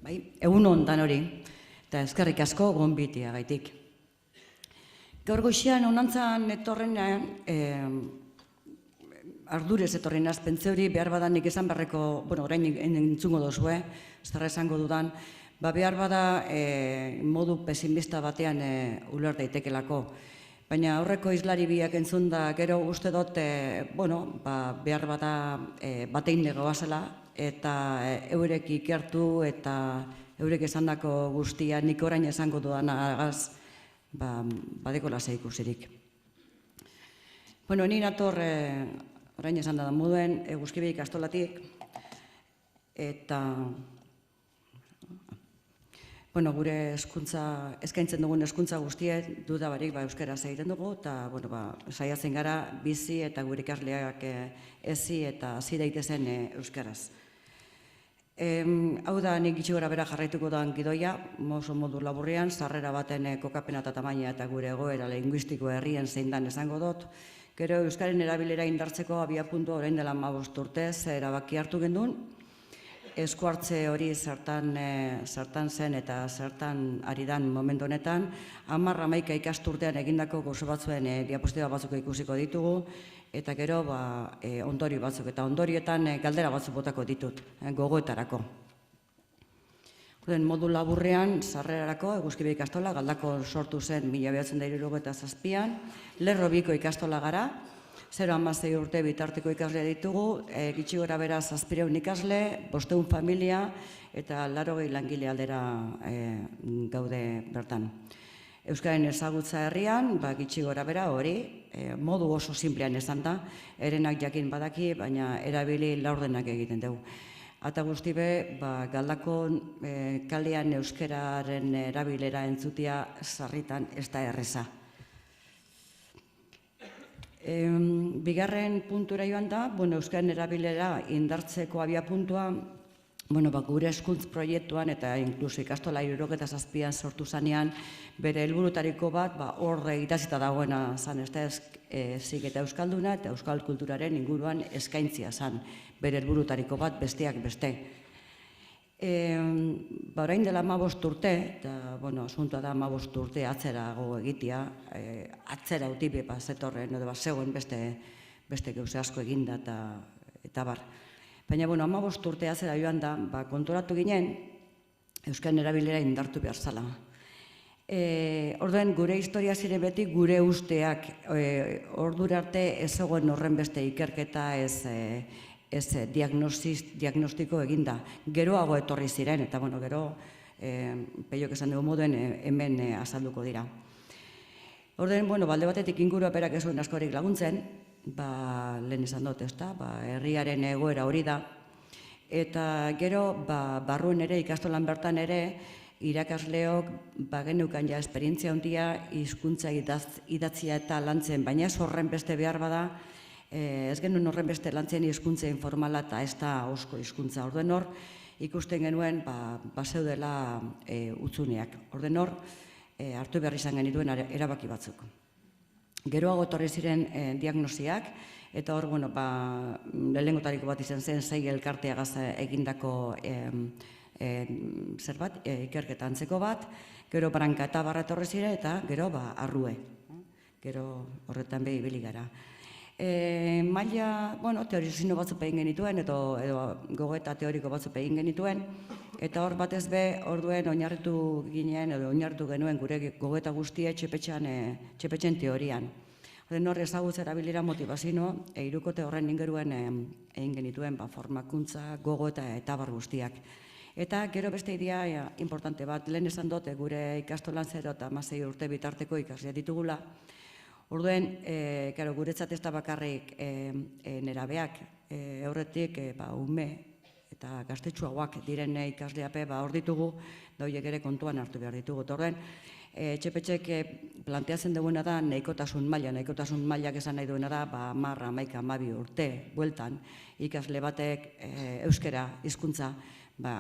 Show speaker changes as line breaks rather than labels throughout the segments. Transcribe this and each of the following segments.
Egun ondan hori, eta eskerrik asko gonbitia gaitik. Gaur goizean honantzan etorrenean, ardurez etorrenaz, pentze hori behar badanik esan barreko, orain entzungo dozue, zerra esango dudan, behar bada modu pesimista batean uler daitekelako. Baina aurreko izlari biak entzun da, gero uste dut, behar bada batein negoazela, eta eurek ikertu eta eurek esandako guztia nik orain esango dudan agaz, badeko lasa ikusirik. Ni nator, orain esan da moduen, Eguzkibe ikastolatik, eta gure eskaintzen dugun hezkuntza guztiet dudabarik euskaraz egiten dugu, eta saiatzen gara bizi eta gure ikasleak ezi eta hasi daitezen euskaraz. Hau da, nik gitxi gora bera jarraituko doan gidoia, oso modu laburrean, sarrera baten kokapena eta tamaina eta gure egoera linguistiko herrien zein dan esango dut. Gero euskaren erabilera indartzeko abiapuntua orain dela 15 urtez erabaki hartu gendun, esku hartze hori zertan zen eta zertan ari dan momentu honetan, 10-11 ikasturtean egindako gozo batzuen diapostiba batzuk ikusiko ditugu, eta gero ondori batzuk, eta ondorietan galdera batzuk botako ditut, gogoetarako. Modu laburrean, sarrerarako, Eguzkibe ikastola, Galdakon sortu zen 1977an, Lerro biko ikastola gara, 0-16 urte bitarteko ikaslea ditugu, gitxi gora bera 700 ikasle, 500 familia eta 80 langile aldera gaude bertan. Euskaren ezagutza herrian, gitxi gora bera hori, modu oso simplean esan da, erenak jakin badaki, baina erabili laurdenak egiten dugu. Eta guzti be, Galdakon kalean euskararen erabilera entzutia sarritan ez da erreza. Bigarren puntura joan da, euskaren erabilera indartzeko abia puntua, gure hezkuntz proiektuan eta inkluso ikastola 77an sortu zanean, bere helburutariko bat, hor idazita dagoena zan, ez da ezik eta euskalduna eta euskal kulturaren inguruan eskaintzia zan, bere helburutariko bat besteak beste. Orain dela 15 urte, eta asuntua da 15 urte atzerago egitea, atzera utipe zetorren, edo zegoen beste gauze asko eginda eta bar. Baina 15 urte atzera joan da, konturatu ginen, euskaren erabilera indartu behar zala. Orduen, gure historia ziren beti gure usteak, ordura arte ez zegoen horren beste ikerketa ez diagnostiko eginda. Geroago etorri ziren, eta gero, peiok esan dugu moduen, hemen azalduko dira. Orduen, balde batetik ingurua berak ez zuen askorik laguntzen, lehen esan dut, ezta, herriaren egoera hori da, eta gero, barruen ere, ikastolan bertan ere, irakasleok geneukan ja esperientzia handia hizkuntza idatzia eta lantzen, baina ez horren beste behar bada, ez genuen horren beste lantzen hizkuntza informala eta ez da osko hizkuntza. Orduen hor, ikusten genuen bazeudela utzuneak. Orduen hor, hartu behar izan genituen erabaki batzuk. Geroago etorri ziren diagnosiak, eta hor, lehenengotariko bat izan zen 6 elkarteagaz egindako ikerketa antzeko bat, gero branka eta barra etorri ziren, eta gero arrue. Gero horretan behi ibili gara. Maila, teorizino batzuk egin genituen, edo gogoeta teoriko batzuk egin genituen, eta hor batez be, orduen oinarritu ginen, edo oinarritu genuen gure gogoeta guztia txepetxen teorian. Hor ezagutza erabilira motivazioa, hirukote horren ingeruen egin genituen formakuntza, gogoeta eta bar guztiak. Eta gero beste idea importante bat, lehen esan dute gure ikastolan 0 eta 16 urte bitarteko ikaslea ditugula. Orduen, guretzat ez da bakarrik nerabeak, aurretik ume eta gaztetxuagoak diren ikasleape hor ditugu, da horiek ere kontuan hartu behar ditugu. Orduen, txepetxek planteatzen duguna da nahikotasun mailak esan nahi duena da 10-11-12 urte bueltan ikasle batek euskara hizkuntza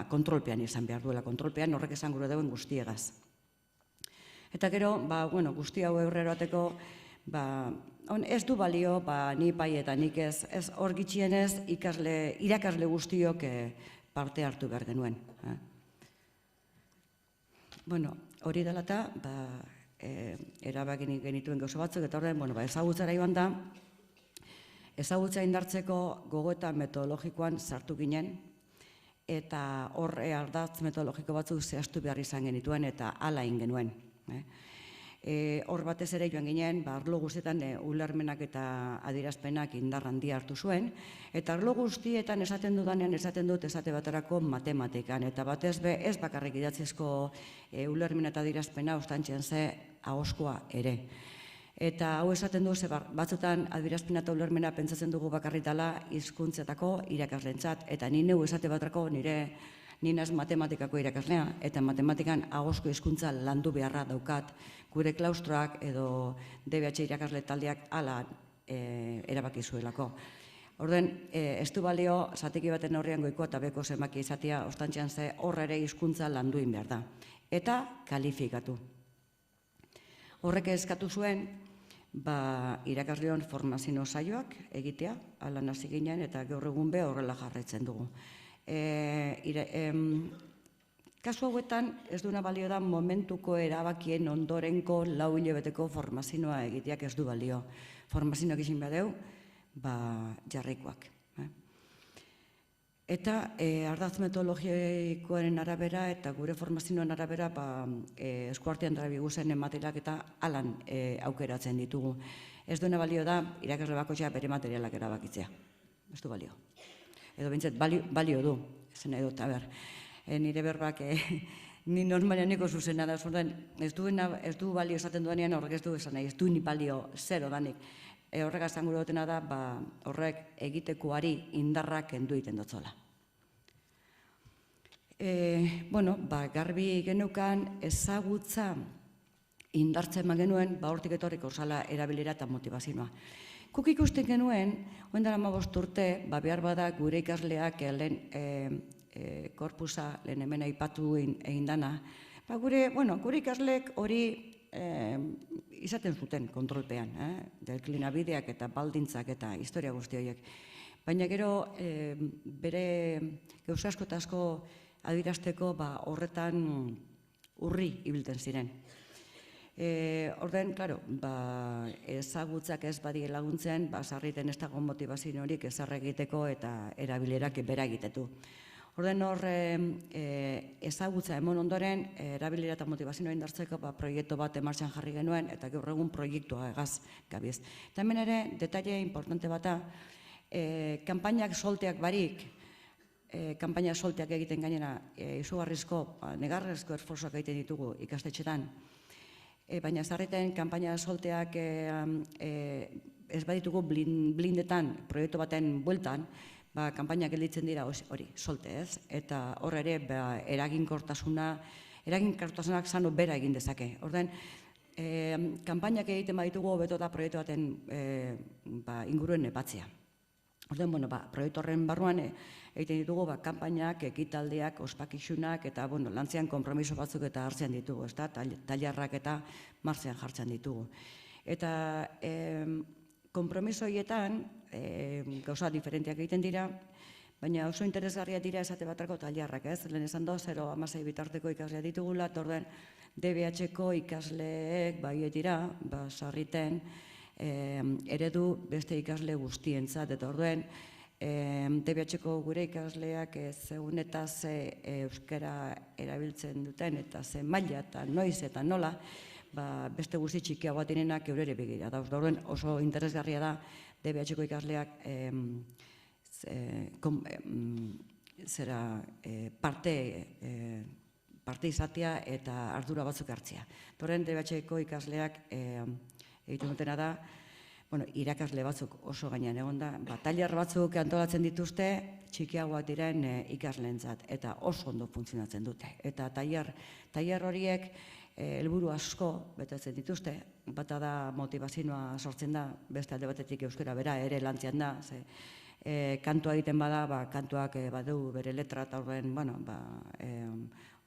kontrolpean izan behar duela, kontrolpean horrek esan gure duen guztiegaz. Eta gero, guzti hau aurrera bateko, ez du balio, ni bai eta nik ez hor gitxienez irakasle guztiok parte hartu behar genuen. Bueno, hori dela eta, erabakin genituen gauza batzuk, eta horren, ezagutzara joan da, ezagutza indartzeko gogoeta metodologikoan sartu ginen, eta hor ardatz metodologiko batzuk zehaztu behar izan genituen, eta hala egin genuen. Hor batez ere joan ginen, arlo guztietan ulermenak eta adierazpenak indar handia hartu zuen, eta arlo guztietan esaten dudanean esaten dut esate baterako matematikan, eta batez be ez bakarrik idatzizko ulermena eta adierazpena ostantzian ze ahoskoa ere. Eta hau esaten du, batzutan adierazpena eta ulermena pentsatzen dugu bakarritala hizkuntzetako irakaslentzat, eta ni neu esate baterako ni naz matematikako irakaslea, eta matematikan ahosko hizkuntza landu beharra daukat, gure klaustroak edo DBH irakasle taldeak hala erabaki zuelako. Orden, ez du balio, zatiki baten aurrean goikoa eta beko zenbaki izatea, ostantzian ze horre ere hizkuntza landuin behar da. Eta kalifikatu. Horrek eskatu zuen, irakasleon formazio saioak egitea, ala hasi ginen, eta gaur egun be horrela jarraitzen dugu. Kasu hauetan ez duna balio da momentuko erabakien ondorenko 4 hilabeteko formazioa egiteak ez du balio. Formazioak izin badeu, jarrikoak. Eta ardatz metodologikoaren arabera eta gure formazioen arabera eskuartean darabiguzen materialak eta alan aukeratzen ditugu. Ez duena balio da irakasle bakoitza bere materialak erabakitzea. Ez du balio. Edo bintzat, balio du, ezen edo, eta nire berbak, ni normalean niko zuzena da, ez du balio esaten duanean horrek ez du esan nahi, ez du ni balio zero danik. Horrek azan gure dutena da, horrek egitekoari indarrak kendu egiten dutzola. Garbi genukan ezagutza indartzen ma genuen, hortik etorriko zala erabilera eta motivazioa. Kuk ikusten genuen, oen dara 15 urte, behar bada gure ikasleak lehen korpusa, lehen hemen aipatu egin dana, gure ikasleek hori izaten zuten kontrolpean, deklinabideak eta baldintzak eta historia guzti horiek. Baina gero bere gauza asko eta asko adirazteko horretan urri ibilten ziren. Orden, klaro, ezagutzak ez badie laguntzen, sarriten ez dago motivazio horik ezarra egiteko eta erabilerak bera egitetu. Orden hor, ezagutza emon ondoren, erabilera eta motivazioa indartzeko proiektu bat martxan jarri genuen, eta gaur egun proiektua egaz gabiz. Eta hemen ere, detaile importante bata, kanpainak solteak barik, kanpainak solteak egiten gainera, izugarrizko, negarrezko esforzoak egiten ditugu ikastetxetan, baina zarriten kanpaina solteak ez baditugu blindetan proiektu baten bueltan, kanpainak gelditzen dira hori, solte ez, eta hor ere eraginkortasunak zano bera egin dezake. Orden, kanpainak egiten baditugu hobeto da proiektu baten inguruen epatzea. Orden, proiektu horren barruan egiten ditugu kanpainak, ekitaldiak, ospakizunak eta lantzean konpromiso batzuk eta hartzen ditugu, tailerrak eta martzean jartzen ditugu. Eta konpromiso horietan gauza diferentiak egiten dira, baina oso interesgarriak dira esate batrako tailerrak, ez? Lehen esan do, 0-16 bitarteko ikasleak ditugula, eta orden DBH-ko ikasleek dira, sarriten, eredu beste ikasle guztientzat, eta orduen DBH-ko gure ikasleak zeun eta ze euskara erabiltzen duten, eta ze maila eta noiz eta nola, beste guzti txikiagoa direnak eurere begira. Da orduen oso interesgarria da DBH-ko ikasleak parte izatea eta ardura batzuk hartzea. Horren DBH-ko ikasleak egiten dutena da, irakasle batzuk oso gainean egon da, tailer batzuk antolatzen dituzte txikiagoak diren ikasleentzat eta oso ondo funtzionatzen dute. Eta tailer horiek helburu asko betetzen dituzte, bata da motivazioa sortzen da, beste alde batetik euskara bera ere lantzean da, kantua egiten bada, kantuak badu bere letra eta horren,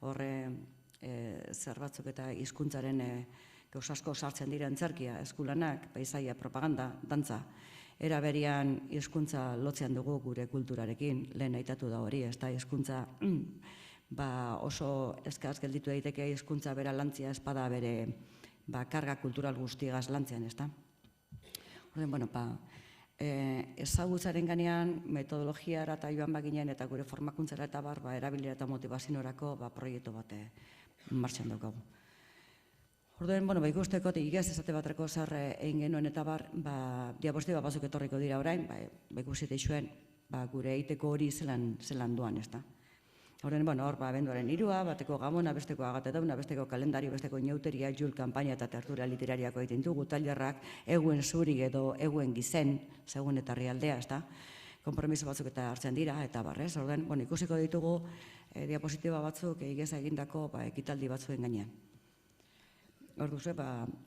horre zer batzuk eta hizkuntzaren gauza asko sartzen dira antzerkia, eskulanak, paisaia, propaganda, dantza, era berian hizkuntza lotzean dugu gure kulturarekin, lehen aitatu da hori, ez da hizkuntza oso eskaz gelditu daiteke hizkuntza bera lantzia espada bere karga kultural guztigaz lantzean, ezta? Orduan, ezagutzaren ganean, metodologiara eta joan baginen eta gure formakuntzara eta erabilera eta motivazinorako proiektu bat martxan daukagu. Orduan, ikusteko, igaz esate batreko zer egin genuen eta diapostiba batzuk etorriko dira orain, ikusite izuen gure egiteko hori zelan duan, ezta? Horren, hor, abenduaren 3, bateko Gabona, besteko Agatauna, besteko kalendario, besteko inauteria, Jul kanpaina eta tertulia literariako egiten dugu, tailerrak, eguen zuri edo eguen gizen, segun eta herrialdea, ezta? Konpromiso batzuk eta hartzen dira, eta barrez, horren, ikusiko ditugu diapositiba batzuk egez egindako ekitaldi batzuen gainean. Orduz,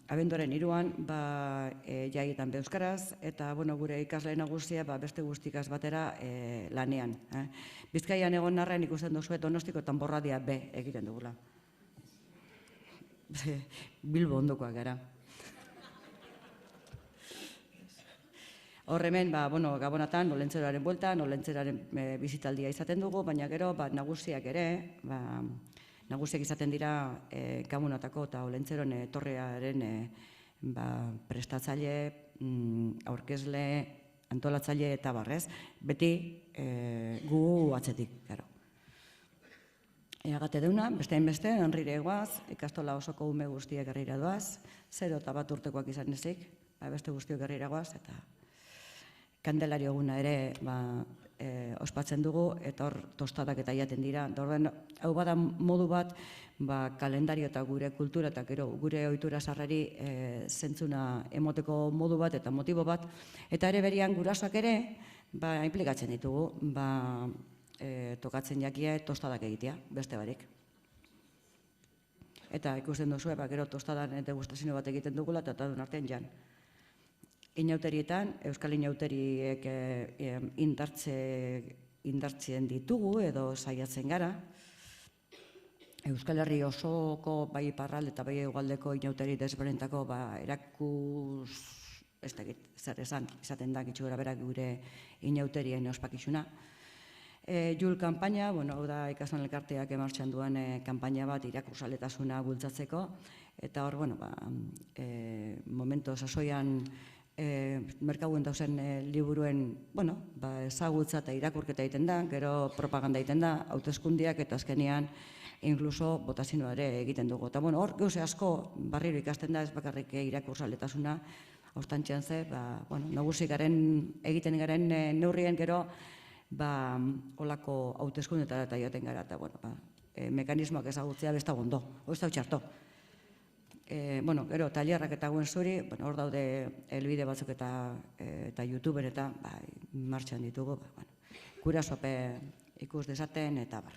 abenduaren 3an, jaietan euskaraz, eta gure ikasle nagusia beste guztikaz batera lanean. Bizkaian egon narren ikusten duzu Donostiko Tanborradia B egiten dugula. Bilbo ondokoak gara. Hor hemen, Gabonatan, Olentzeraren bueltan, Olentzeraren bizitaldia izaten dugu, baina gero, nagusiak ere, nagusiak izaten dira Gabonatako eta Olentzeron torrearen prestatzaile, aurkezle, antolatzaile eta barrez, beti gu atzetik, gero. Agatedeuna, bestein beste, Henrire egoaz, ikastola osoko ume guztiak herrira doaz, 0 eta 1 urtekoak izan ezik, beste guztiok herrira goaz, eta Kandelario eguna ere ospatzen dugu, eta hor tostadak eta jaten dira. Hau bada modu bat, kalendario eta gure kultura eta gure ohitura sarrari zentzuna emoteko modu bat eta motibo bat, eta ere berian gurasoak ere implikatzen ditugu, tokatzen jakia tostadak egitea, beste barik. Eta ikusten duzu, gero tostadan degustazio bat egiten dugula, eta duen artean jan. Inauterietan, Euskal Inauteriek indartzen ditugu edo saiatzen gara. Euskal Herri osoko bai iparralde eta bai hegoaldeko inauteri desberdinetako erakus, ez dakit, zer esan, izaten da gitxugora berak gure inauterien ospakizuna. Jul kanpaina, hau da ikastolen elkarteak emartxan duen kanpaina bat irakursaletasuna bultzatzeko, eta hor, momento sasoian merkaguen dauzen liburuen ezagutza eta irakurketa egiten da, gero propaganda egiten da, hauteskundiak eta azkenean inkluso botazioa ere egiten dugu. Eta hor gauze asko barriro ikasten da, ez bakarrik irakursaletasuna, hortantxean ze, nagusi egiten garen neurrien gero holako hauteskundetara eta joaten gara, eta mekanismoak ezagutzea besta gondo, hori ez da txarto. Gero, tailerrak eta guen zuri, hor daude elbide batzuk eta YouTuberen eta martxan ditugu, gurasope ikus dezaten eta bar.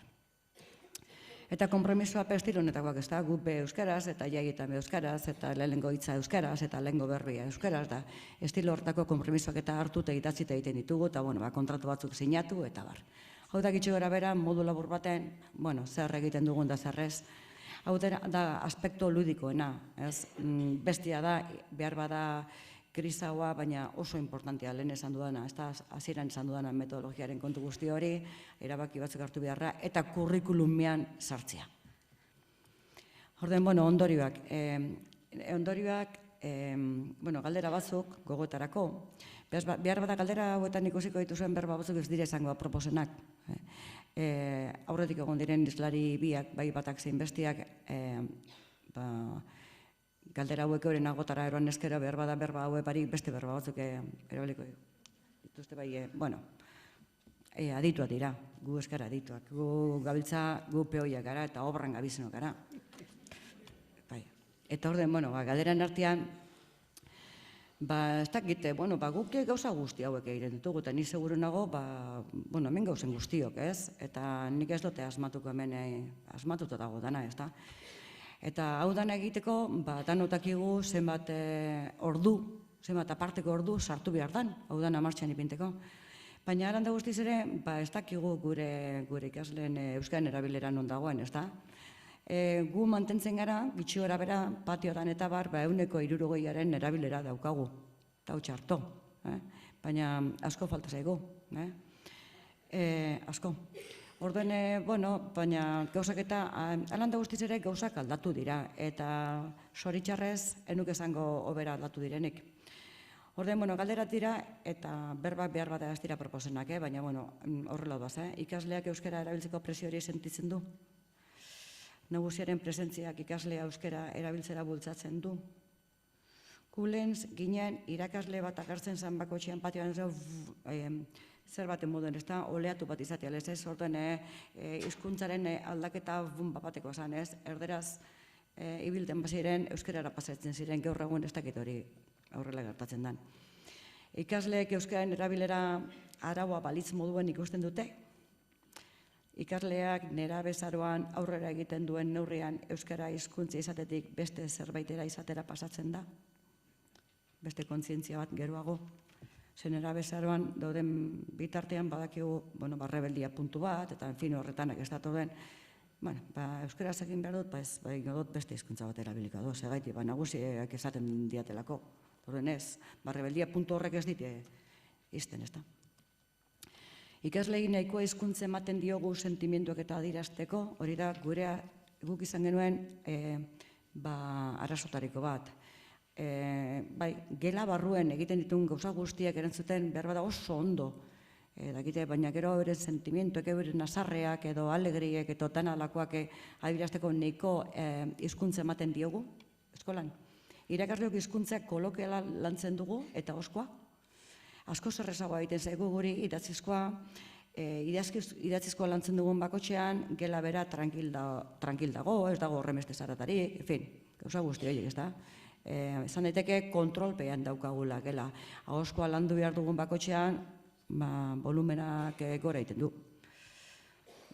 Eta kompromisoa estilo honetakoak ez da, gupe euskaraz eta jaietan euskaraz eta lehenengo hitza euskaraz eta lehenengo berbia euskaraz da. Estilo horretako kompromisoak eta hartu eta idatzita egiten ditugu eta kontratu batzuk sinatu eta bar. Hau da gitxo gara bera, modu labur baten, zer egiten dugun da zerrez. Hau da aspekto ludikoena, bestia da, behar bada krizaua, baina oso importantea lehen esan dudana, ez da hasieran esan dudana metodologiaren kontu guzti hori, erabaki batzuk hartu beharra, eta kurrikulumean sartzea. Orduan, ondorioak. Ondorioak, galdera batzuk gogoetarako, behar bada galdera hauetan ikusiko dituzuen berba batzuk ez dire esango proposenak. Aurretik egon diren islari biak, bai batak zein bestiak, galdera hauek euren agotara eroan eskero behar bada berba hauek barik beste berba batzuk erabaliko dituzte bai, adituak dira, gu eskara adituak, gu gabiltza, gu peoiak gara eta obran gabizenok gara. Eta orden, galderan artean, ez dakit, guk gauza guzti hauek egiten ditugu, eta ni seguru nago, hemen gauzen guztiok, ez? Eta nik ez dute asmatuko hemen, asmatuta dago dana, ez da? Eta hau dana egiteko, danotakigu zenbat ordu, zenbat aparteko ordu sartu behar dan, hau dana martxan ipinteko. Baina aranda guztiz ere, ez dakigu gure ikasleen euskaren erabilera non dagoen, ez da? Gu mantentzen gara, bitxi gora bera, patiotan eta bar, 160aren erabilera daukagu, eta hau txarto, baina asko falta zaigu, asko. Orduen, baina gauzak eta alanda guztiz ere gauzak aldatu dira, eta zoritxarrez enuk esango hobera aldatu direnik. Orduen, galderat dira, eta berbak behar bat ez dira proposenak, baina horrela doaz, ikasleak euskara erabiltzeko presio hori sentitzen du. Nagusiaren presentziak ikaslea euskara erabiltzera bultzatzen du. Kulens ginen irakasle bat agertzen zen bakotxean patioan zer baten moduen, ez da, oleatu bat izatea, ez ez, orduen hizkuntzaren aldaketa bateko esan, ez, erderaz ibilten baziren, euskarara pasatzen ziren, gaur egun ez dakit hori aurrela gertatzen den. Ikasleek euskararen erabilera araua balitz moduen ikusten dute, ikasleak nerabezaroan aurrera egiten duen neurrian euskara hizkuntza izatetik beste zerbaitera izatera pasatzen da, beste kontzientzia bat geroago. Zen nerabezaroan dauden bitartean badakigu, rebeldia puntu bat, eta horretanak ez datu den, euskaraz egin behar dut, dut beste hizkuntza bat erabiliko du, segaiti, nagusiak esaten diatelako. Horren ez, rebeldia puntu horrek ez dite izten, ez da. Ikasleei nahikoa hizkuntza ematen diogu sentimenduak eta adierazteko, hori da guk izan genuen arazotariko bat. Gela barruen egiten dituen gauza guztiak erantzuten behar bada oso ondo, baina gero euren sentimentuak, euren nazarreak edo alegriek edo tanalakoak adierazteko nahiko hizkuntza ematen diogu, eskolan. Irakasleok hizkuntzak kolokiala lantzen dugu eta oskoa. Asko zerrezagoa egiten zaigu guri idatzizkoa, idatzizkoa lantzen dugun bakotxean, gela bera tranquil dago, ez dago horremeste zaratarik, gauza guzti horiek, ez da. Esan daiteke kontrolpean daukagula gela. Ahoskoa landu behar dugun bakotxean, volumenak gora egiten du.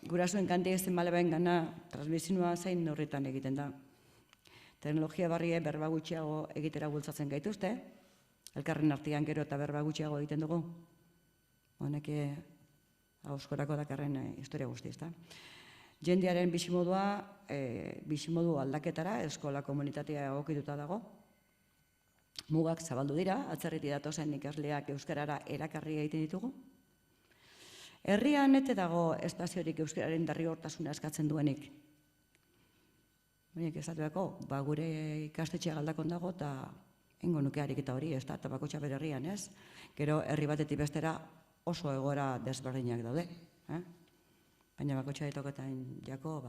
Gurasoen kanti ezin baleben gana, transmisioa zein horretan egiten da. Teknologia barrie berba gutxiago egitera bultzatzen gaituzte, elkarren artean gero eta berba gutxiago egiten dugu. Honek ahoskorako dakarren historia guzti, ez da. Jendearen bizimodu aldaketara, eskola komunitatea egokituta dago. Mugak zabaldu dira, atzerriti datozen ikasleak euskarara erakarri egiten ditugu. Herrian ete dago espaziorik euskararen derrigortasuna eskatzen duenik. Baina esatuako, gure ikastetxea galdakon dago eta ingo nukearik eta hori, ez da, eta bakotxa bere herrian, ez? Gero herri batetik bestera oso egoera desberdinak daude. Baina bakotxa ditoketan jako,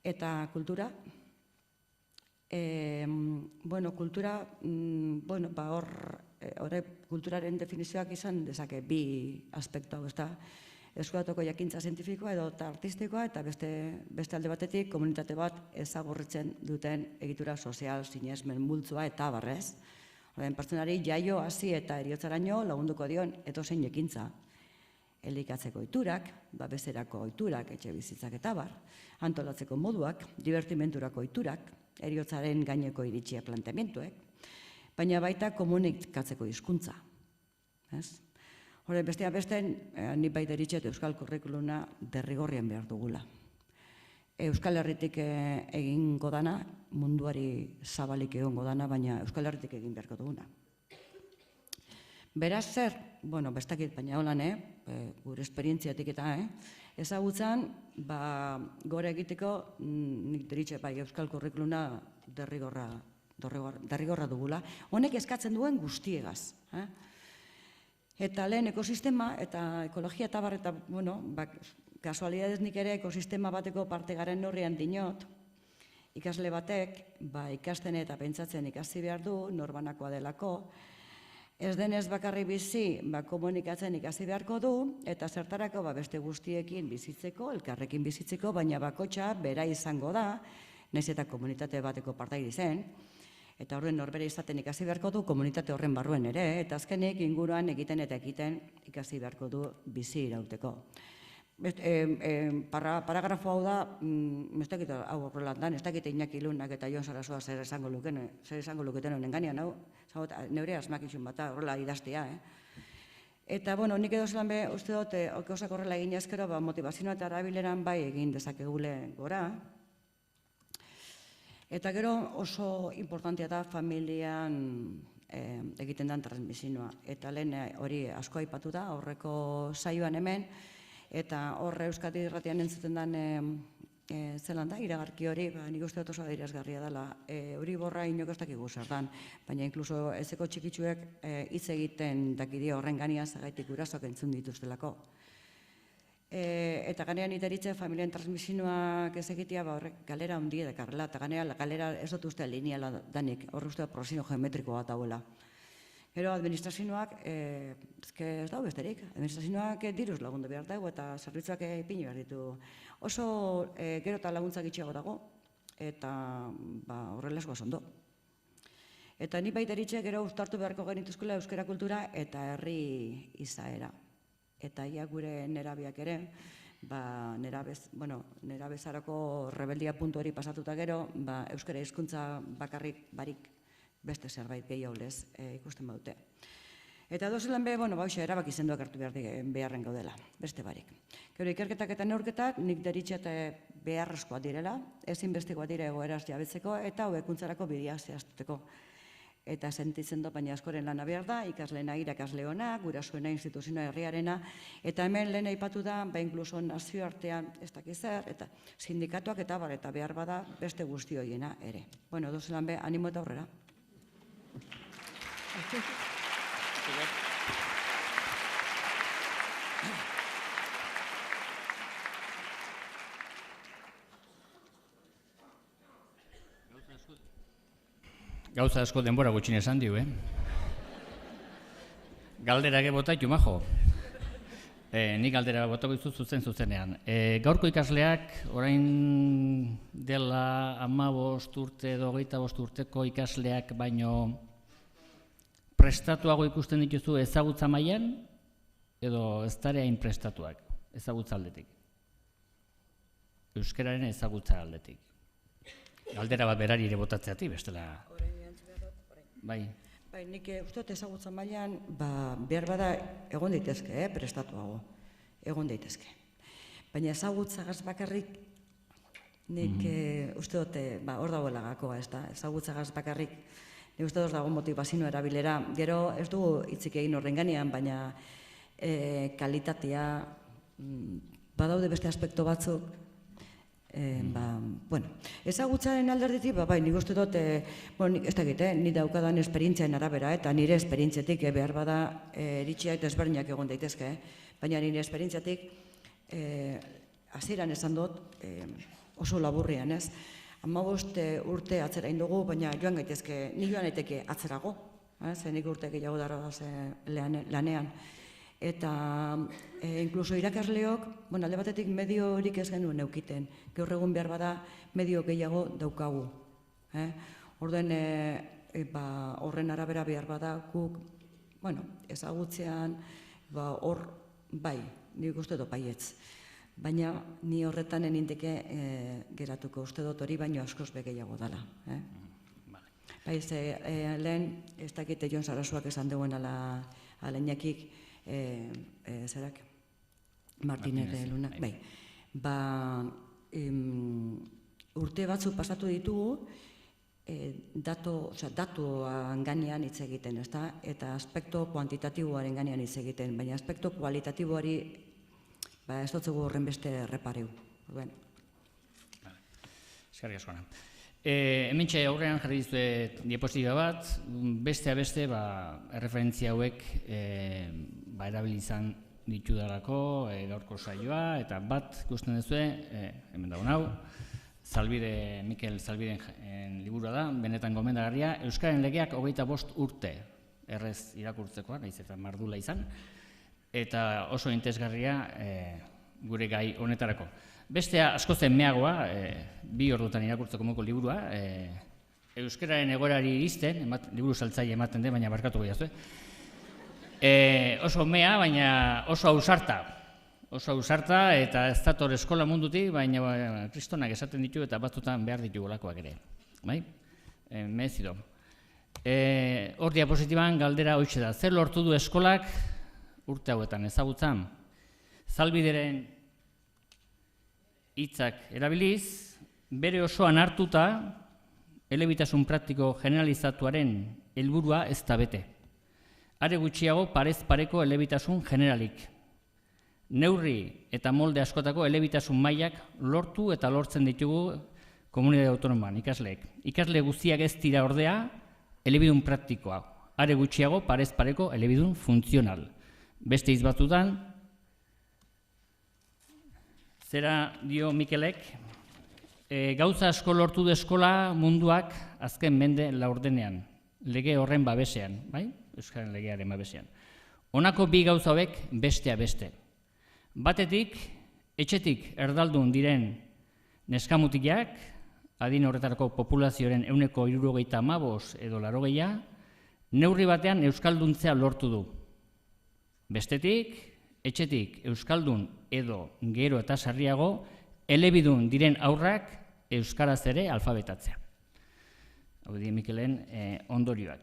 Eta kultura? Kultura, kulturaren definizioak izan dezake bi aspektu, ez da? Eskulatoko jakintza zientifikoa edo artistikoa eta beste alde batetik komunitate bat ezagurritzen duten egitura sozial, sinesmen, multzoa eta barrez. Pertsonari jaio, hasi eta heriotzaraino lagunduko dion edozein ekintza. Elikatzeko oiturak, babeserako oiturak, etxe bizitzak eta bar, antolatzeko moduak, divertimenturako oiturak, heriotzaren gaineko iritsia planteamentuek, baina baita komunikatzeko hizkuntza. Bestea besten, ni baita eritxet euskal kurrikuluna derrigorrien behar dugula. Euskal Herritik egingo dana, munduari zabalik egongo dana, baina Euskal Herritik egin beharko duguna. Beraz zer, bestakit, baina holan, gure esperientziatik eta, ezagutzan, gore egiteko, nik deritxe, euskal kurrikuluna derrigorra dugula. Honek eskatzen duen guztiegaz. Eta lehen ekosistema eta ekologia eta bar, eta, kasualidadez nik ere ekosistema bateko parte garen horrean dinot, ikasle batek, ikasten eta pentsatzen ikasi behar du, norbanakoa delako, ez denez bakarri bizi, komunikatzen ikasi beharko du, eta zertarako beste guztiekin bizitzeko, elkarrekin bizitzeko, baina bakotxa bera izango da, nahiz eta komunitate bateko partaide zen, eta horren norbere izaten ikasi beharko du, komunitate horren barruen ere, eta azkenik inguruan egiten eta ekiten ikasi beharko du bizi irauteko. Paragrafo hau da, ez dakit hau horrelat dan, ez dakit Iñaki Lunak eta Jon Sarasua zer esango luketen honen ganean, neure asmakizun bat horrela idaztea. Eta, nik edo zelan be, uste dut, osak horrela egin ezkero, motivazioa eta erabileran bai egin dezakegule gora. Eta gero oso importantea da familian egiten den transmisioa. Eta lehen hori asko aipatu da, aurreko saioan hemen, Eta hor Euskadi Irratian entzuten den zelan da, iragarki hori, nik uste dut oso adierazgarria dela. Euriborra inok ez dakigu zer dan, baina inkluso ezeko txikitsuek hitz egiten dakidio horren gania zagaitik gurasoak entzun dituztelako. Eta ganean iteritze familien transmisioak ez egitea, horrek galera handia dakarrela, eta ganean galera ez dut uste lineala danik, horre uste prosino geometriko bat dauela. Gero, administrazioak, ez dago besterik, administrazioak diruz lagundu behar dago eta zerbitzuak ipini behar ditu. Oso gero eta laguntza gitxiago dago, eta horrela esko ondo. Eta ni baita eritxe gero uztartu beharko genituzkoela euskara kultura eta herri izaera. Eta ia gure nerabiak ere, nerabezarako rebeldia puntu hori pasatuta gero, euskara hizkuntza bakarrik barik beste zerbait gehiago lez ikusten badute. Eta dozelan be, erabaki zenduak hartu beharren gaudela, beste barik. Gero ikerketak eta neurketak nik deritxet beharrezkoa direla, ezinbestekoa dire egoeraz jabetzeko eta hobekuntzarako bidea zehaztuteko. Eta sentitzen dut, baina askoren lana behar da, ikasleena, irakasleona, gurasoena, instituzioa, herriarena, eta hemen lehen aipatu da, inkluso nazioartean ez dakizer, eta sindikatuak eta behar bada beste guzti horiena ere. Dozelan be, animo eta aurrera.
Gauza asko denbora gutxin esan dio, Galderak botaitu, majo. Nik galdera botako izut zuzenean. Gaurko ikasleak, orain dela 15 urte edo 25 urteko ikasleak baino prestatuago ikusten dituzu ezagutza mailan edo ez dara hain prestatuak, ezagutza aldetik. Euskararen ezagutza aldetik. Galdera bat berari ere botatzeati, bestela. Bai.
Nik uste dut ezagutza mailan, behar bada egon daitezke, prestatuago, egon daitezke. Baina ezagutzagaz bakarrik, nik uste dut, hor dagoela gakoa, ezagutzagaz bakarrik, nik uste dut dago motivazio erabilera. Gero ez dugu hitzik egin horren ganean, baina kalitatea, badaude beste aspektu batzuk, ezagutzaren alderditik, nik uste dut, ez dakit, ni daukadan esperientziaen arabera, eta nire esperientziatik behar bada eritxiak desberdinak egon daitezke, baina nire esperientziatik hasieran esan dut oso laburrian, ez? 15 urte atzera indugu, baina joan gaitezke, ni joan daiteke atzerago, nik urte gehiago dara lanean. Eta inkluso irakasleok, alde batetik medio horik ez genuen eukiten. Gaur egun behar bada medio gehiago daukagu. Horren arabera behar bada guk, ezagutzean, hor, nik uste dut baietz. Baina ni horretan eninteke geratuko uste dut hori, baino askoz gehiago dela. Lehen, ez dakite Jon Sarasuak esan duen alainakik, zerak, Martínez de Luna, urte batzuk pasatu ditugu datuan ganean hitz egiten, eta aspekto kuantitatiboaren ganean hitz egiten, baina aspekto kualitatiboari ez dutzugu horren beste repareu.
Eskerrik asko. Hementxe aurrean jarri dizuet diapositiba bat, beste erreferentzia hauek erabili izan ditudalako gaurko saioa, eta bat ikusten duzue, hemen dago hau, Mikel Zalbiden liburua da, benetan gomendagarria, Euskararen legeak 25 urte errez irakurtzekoa, nahiz eta mardula izan, eta oso interesgarria gure gai honetarako. Bestea asko zen meagoa, 2 ordutan irakurtzeko moko liburua, Euskararen egoerari iristen, liburu saltzaile ematen den, baina barkatuko jazue. Oso mea, baina oso ausarta, eta ez dator eskola mundutik, baina kristonak esaten ditu eta batzutan behar ditu golakoak ere. Mezido. Hor diapositiban galdera hoitxe da. Zer lortu du eskolak urte hauetan ezagutzan? Zalbideren hitzak erabiliz, bere osoan hartuta, elebitasun praktiko generalizatuaren helburua ez da bete. Are gutxiago parez pareko elebitasun generalik. neurri eta molde askotako elebitasun mailak lortu eta lortzen ditugu komunitate autonomoan ikasleek. Ikasle guztiak ez dira ordea elebidun praktikoa, are gutxiago parez pareko elebidun funtzional. Beste hitz batzutan, zera dio Mikelek, gauza asko lortu du eskola munduak azken mende laurdenean, lege horren babesean, bai? Euskaren legearen babesean. Honako bi gauza hauek bestea beste. Batetik, etxetik erdaldun diren neskamutilak, adin horretarako populazioaren 75 edo 80, neurri batean euskalduntzea lortu du. Bestetik, etxetik euskaldun edo gero eta sarriago, elebidun diren aurrak euskaraz ere alfabetatzea. Hau di Mikelen ondorioak.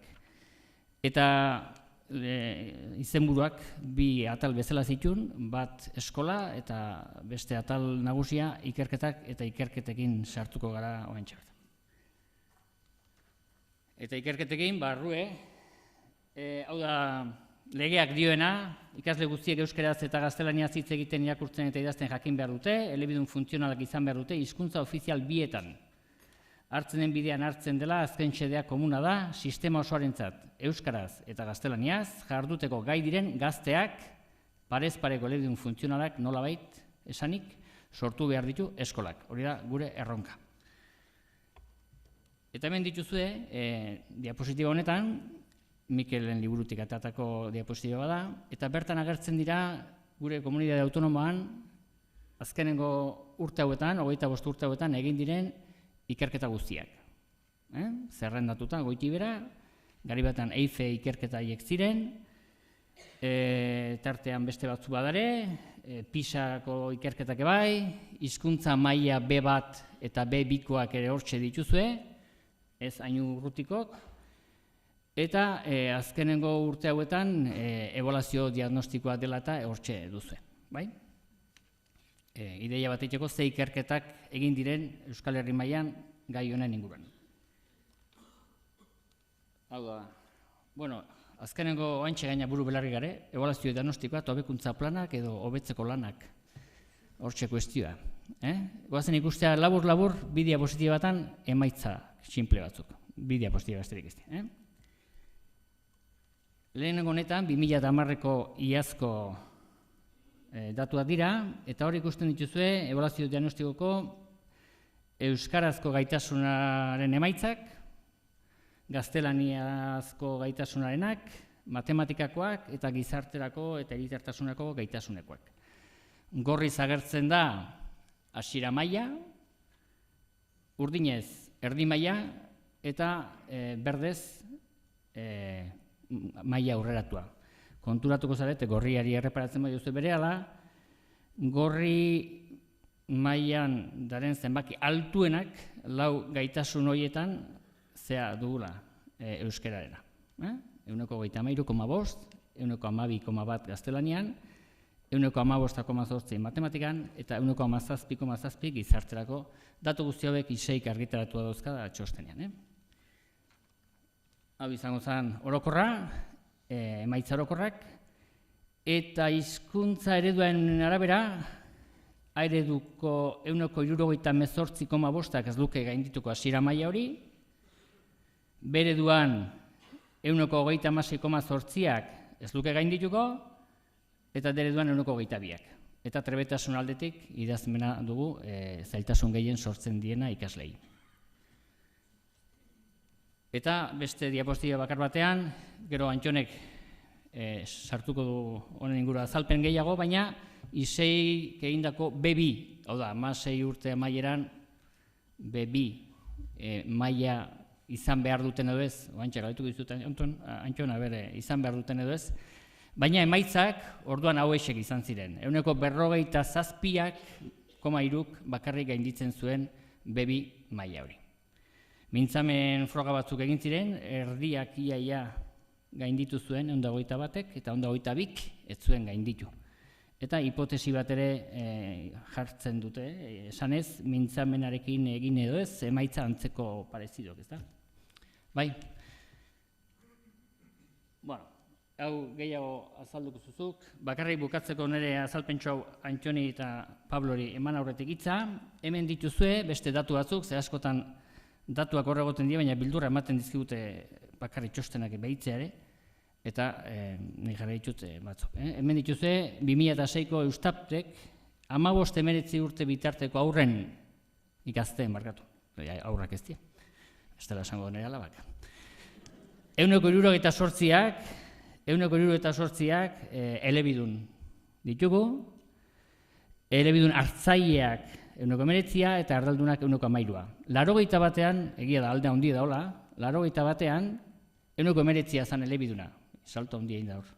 Eta izenburuak bi atal bezala zituen, bat eskola eta beste atal nagusia ikerketak eta ikerketekin sartuko gara oraintxe bertan. Eta ikerketekin barrue, hau da legeak dioena, ikasle guztiek euskeraz eta gaztelaniaz hitz egiten irakurtzen eta idazten jakin behar dute, elebidun funtzionalak izan behar dute, hizkuntza ofizial bietan. Hartzen den bidean hartzen dela, azken xedea komuna da, sistema osoarentzat euskaraz eta gaztelaniaz, jarduteko gai diren gazteak, parez pareko elebidun funtzionalak nolabait esanik, sortu behar ditu eskolak. Hori da gure erronka. Eta hemen dituzue, diapositiba honetan, Mikelen liburutik atatako diapositiba da, eta bertan agertzen dira gure komunitate autonomoan, azkenengo urte hauetan, 25 urte hauetan egin diren ikerketa guztiak. Zerrendatuta, goiti bera, gari batan EIFE ikerketa haiek ziren, tartean beste batzu badare, PISako ikerketak bai, hizkuntza maila B1 eta B2koak ere hortxe dituzue, ez hain urrutikok, eta azkenengo urte hauetan ebaluazio diagnostikoa dela eta hortxe duzue. Ideia bat egiteko ze ikerketak egin diren Euskal Herri mailan gai honen inguruan. Hau da, azkenengo oantxe gaina buru belarri gare, ebaluazio diagnostikoa eta hobekuntza planak edo hobetzeko lanak hortxe kuestioa. Goazen ikustea labur-labur bi diapositibatan emaitza sinple batzuk, bi diapositiba besterik ez. Lehenengo honetan, 2010ko iazko datuak dira, eta hori ikusten dituzue, ebaluazio diagnostikoko euskarazko gaitasunaren emaitzak, gaztelaniazko gaitasunarenak, matematikakoak eta gizarterako eta elitertasunako gaitasunekoak. Gorriz agertzen da hasiera maila, urdinez erdi maila eta berdez maila aurreratua. Konturatuko zarete, gorriari erreparatzen bai duzu berehala, gorri mailan daren zenbaki altuenak, lau gaitasun horietan, zea dugula euskerarena. 1,33,5, 1,12,1 gaztelanian, 1,15,8 matematikan, eta 1,17,7 gizarterako datu guzti hauek iseik argitaratu dauzka txostenean. Hau izango zen orokorra, emaitza orokorrak, eta hizkuntza ereduaren arabera, ereduko 1,78,5 ez luke gaindituko hasiera maila hori, bereduan 1,26,8 ez luke gaindituko, eta dereduan 1,22. Eta trebetasun aldetik idazmena dugu zailtasun gehien sortzen diena ikaslei. Eta beste diapositiba bakar batean, gero Antxonek sartuko du honen ingurua azalpen gehiago, baina isei egindako B2, hau da, 16 urte amaieran B2 maila izan behar duten edo ez, oantxe galituko dizut Antxona bere izan behar duten edo ez, baina emaitzak orduan hauexek izan ziren. 1,47,3 bakarrik gainditzen zuen B2 maila hori. Mintzamen froga batzuk egin ziren, erdiak iaia gainditu zuen 121ek eta 122k ez zuen gainditu. Eta hipotesi bat ere jartzen dute, esanez, mintzamenarekin egin edo ez, emaitza antzeko parezidok, ez da? Bai? Bueno, hau gehiago azalduko zuzuk, bakarrik bukatzeko nire azalpentsu hau Antxoni eta Pablori eman aurretik hitza, hemen dituzue beste datu batzuk, ze askotan datuak horregoten dira, baina bildurra ematen dizkigute bakarrik txostenak behitzeare, eta nik jarra ditut batzuk. Hemen dituzue 2006ko Eustatek 15-19 urte bitarteko aurren ikazteen barkatu, aurrak ez dira, ez dela esango nire alabak. 168ak elebidun ditugu, elebidun hartzaileak 119 eta erdaldunak 113. 81 batean, egia da alde handi daola, 81 batean 119 zan elebiduna, salto handi egin da hor.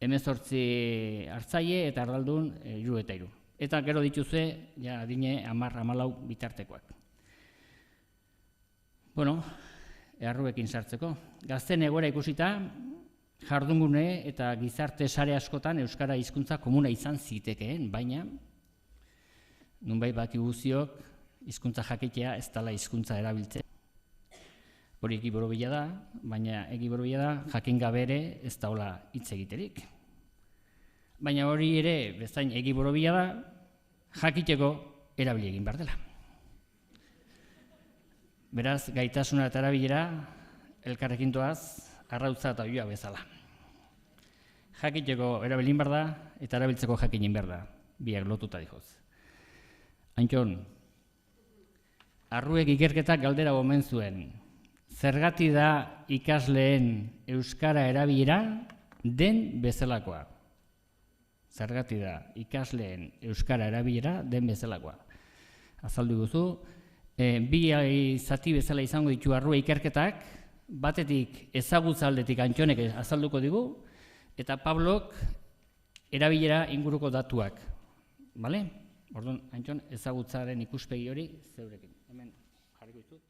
18 hartzaile eta erdaldun 73. Eta gero dituzue, ja adine 10-14 bitartekoak. Bueno, erruekin sartzeko. Gazten egoera ikusita, jardungune eta gizarte sare askotan euskara hizkuntza komuna izan zitekeen, baina nunbait baki guztiok hizkuntza jakitea ez dela hizkuntza erabiltzen. Hori egiborobila da, baina egiborobila da jakin gabe ere ez daula hitz egiterik. Baina hori ere bezain egiborobila da jakiteko erabili egin behar dela. Beraz, gaitasuna eta erabilera elkarrekin doaz, arrautza eta oioa bezala. Jakiteko erabilin behar da, eta erabiltzeko jakinin behar da, biak lotuta dihoz. Antxon, arruek ikerketak galdera gomen zuen, zergati da ikasleen euskara erabilera den bezalakoa. Zergati da ikasleen euskara erabilera den bezalakoa. Azaldu guzu, bi zati bezala izango ditu arrue ikerketak, batetik ezagutza aldetik Antxonek azalduko digu, eta Pablok erabilera inguruko datuak. Bale? Orduan, Antxon, ezagutzaren ikuspegi hori zeurekin. Hemen jarriko ditut.